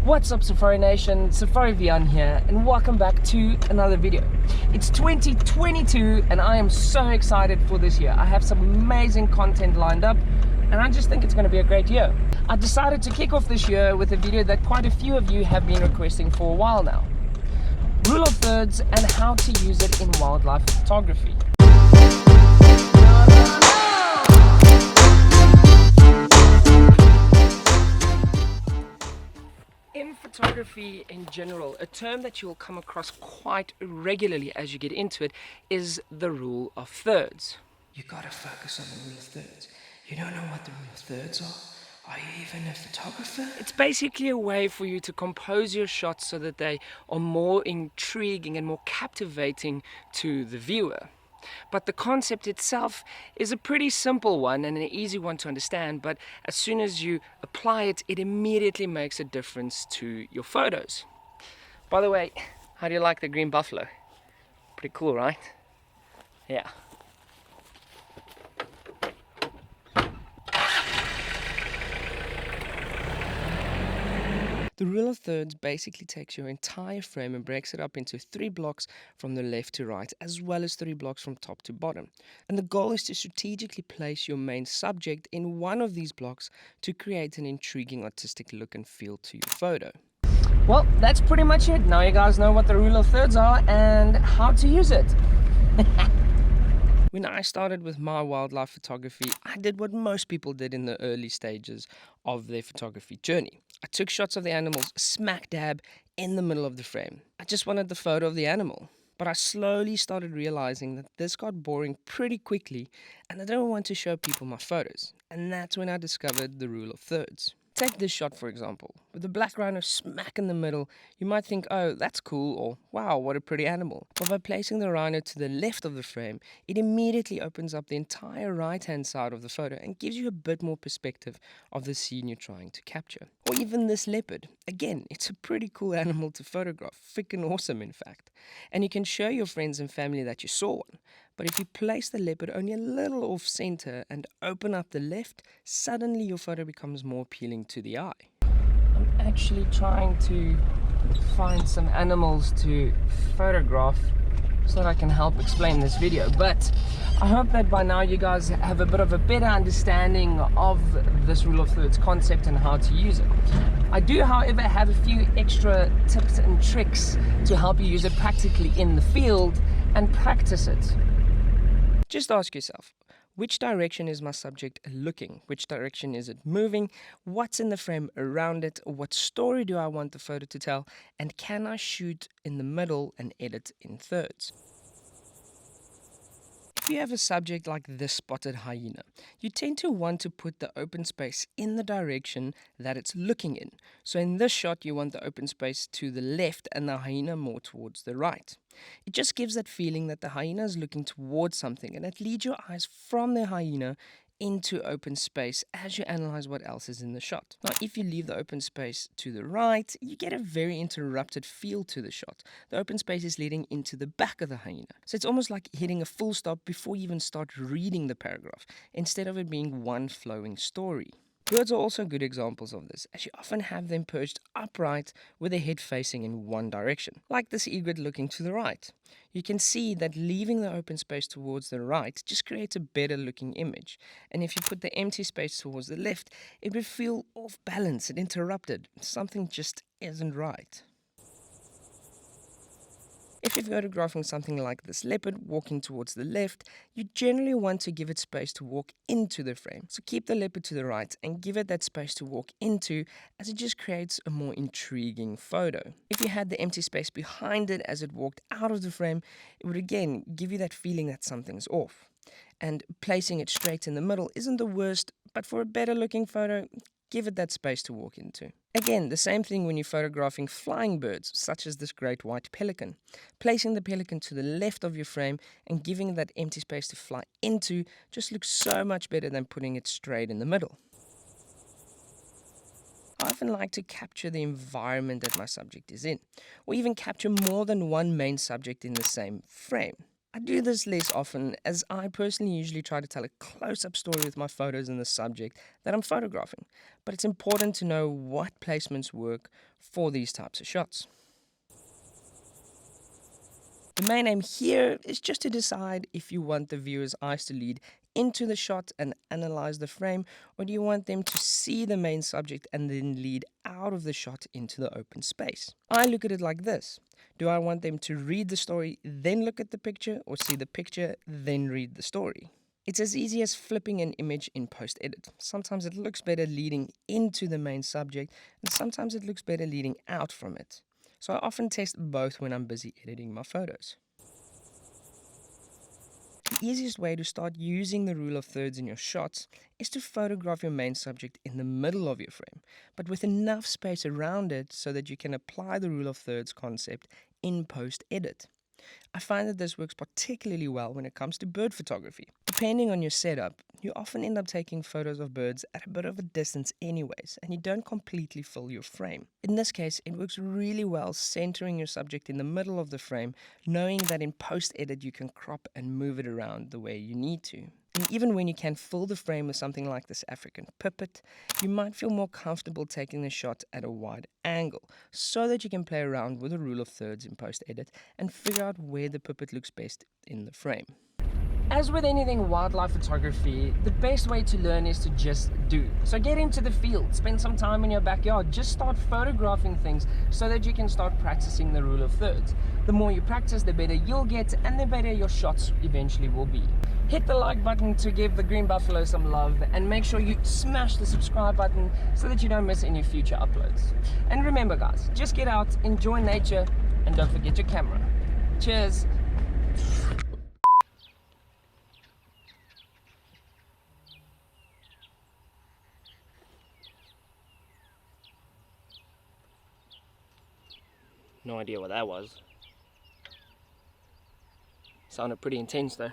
What's up, Safari Nation? Safari Vian here, and welcome back to another video. It's 2022 and I am so excited for this year. I have some amazing content lined up and I just think it's going to be a great year. I decided to kick off this year with a video that quite a few of you have been requesting for a while now. Rule of thirds and how to use it in wildlife photography. In photography in general, a term that you'll come across quite regularly as you get into it is the rule of thirds. You gotta focus on the rule of thirds. You don't know what the rule of thirds are? Are you even a photographer? It's basically a way for you to compose your shots so that they are more intriguing and more captivating to the viewer. But the concept itself is a pretty simple one and an easy one to understand, but as soon as you apply it, it immediately makes a difference to your photos. By the way, how do you like the green buffalo? Pretty cool, right? Yeah. The rule of thirds basically takes your entire frame and breaks it up into 3 blocks from the left to right, as well as 3 blocks from top to bottom. And the goal is to strategically place your main subject in one of these blocks to create an intriguing artistic look and feel to your photo. Well, that's pretty much it. Now you guys know what the rule of thirds are and how to use it. When I started with my wildlife photography, I did what most people did in the early stages of their photography journey. I took shots of the animals smack dab in the middle of the frame. I just wanted the photo of the animal. But I slowly started realizing that this got boring pretty quickly and I didn't want to show people my photos. And that's when I discovered the rule of thirds. Take this shot for example. With the black rhino smack in the middle, you might think, oh, that's cool, or wow, what a pretty animal. But by placing the rhino to the left of the frame, it immediately opens up the entire right-hand side of the photo and gives you a bit more perspective of the scene you're trying to capture. Or even this leopard. Again, it's a pretty cool animal to photograph. Freaking awesome, in fact. And you can show your friends and family that you saw one. But if you place the leopard only a little off center and open up the left, suddenly your photo becomes more appealing to the eye. I'm actually trying to find some animals to photograph so that I can help explain this video. But I hope that by now you guys have a bit of a better understanding of this rule of thirds concept and how to use it. I do, however, have a few extra tips and tricks to help you use it practically in the field and practice it. Just ask yourself, which direction is my subject looking? Which direction is it moving? What's in the frame around it? What story do I want the photo to tell? And can I shoot in the middle and edit in thirds? If you have a subject like this spotted hyena, you tend to want to put the open space in the direction that it's looking in. So in this shot, you want the open space to the left and the hyena more towards the right. It just gives that feeling that the hyena is looking towards something, and it leads your eyes from the hyena into open space as you analyze what else is in the shot. Now, if you leave the open space to the right, you get a very interrupted feel to the shot. The open space is leading into the back of the hyena. So it's almost like hitting a full stop before you even start reading the paragraph, instead of it being one flowing story. Birds are also good examples of this, as you often have them perched upright with their head facing in one direction, like this egret looking to the right. You can see that leaving the open space towards the right just creates a better looking image, and if you put the empty space towards the left, it would feel off balance and interrupted. Something just isn't right. If you're photographing something like this leopard walking towards the left, you generally want to give it space to walk into the frame. So keep the leopard to the right and give it that space to walk into, as it just creates a more intriguing photo. If you had the empty space behind it as it walked out of the frame, it would again give you that feeling that something's off. And placing it straight in the middle isn't the worst, but for a better looking photo, give it that space to walk into. Again, the same thing when you're photographing flying birds, such as this great white pelican. Placing the pelican to the left of your frame and giving that empty space to fly into just looks so much better than putting it straight in the middle. I often like to capture the environment that my subject is in, or even capture more than one main subject in the same frame. I do this less often, as I personally usually try to tell a close-up story with my photos and the subject that I'm photographing, but it's important to know what placements work for these types of shots. The main aim here is just to decide if you want the viewer's eyes to lead into the shot and analyze the frame, or do you want them to see the main subject and then lead out of the shot into the open space. I look at it like this. Do I want them to read the story, then look at the picture, or see the picture, then read the story? It's as easy as flipping an image in post-edit. Sometimes it looks better leading into the main subject, and sometimes it looks better leading out from it. So I often test both when I'm busy editing my photos. The easiest way to start using the rule of thirds in your shots is to photograph your main subject in the middle of your frame, but with enough space around it so that you can apply the rule of thirds concept in post-edit. I find that this works particularly well when it comes to bird photography. Depending on your setup, you often end up taking photos of birds at a bit of a distance anyways, and you don't completely fill your frame. In this case, it works really well centering your subject in the middle of the frame, knowing that in post-edit you can crop and move it around the way you need to. And even when you can fill the frame with something like this African pipit, you might feel more comfortable taking the shot at a wide angle, so that you can play around with the rule of thirds in post-edit and figure out where the pipit looks best in the frame. As with anything wildlife photography, the best way to learn is to just do. So get into the field, spend some time in your backyard, just start photographing things so that you can start practicing the rule of thirds. The more you practice, the better you'll get and the better your shots eventually will be. Hit the like button to give the green buffalo some love, and make sure you smash the subscribe button so that you don't miss any future uploads. And remember guys, just get out, enjoy nature, and don't forget your camera. Cheers! No idea what that was. Sounded pretty intense though.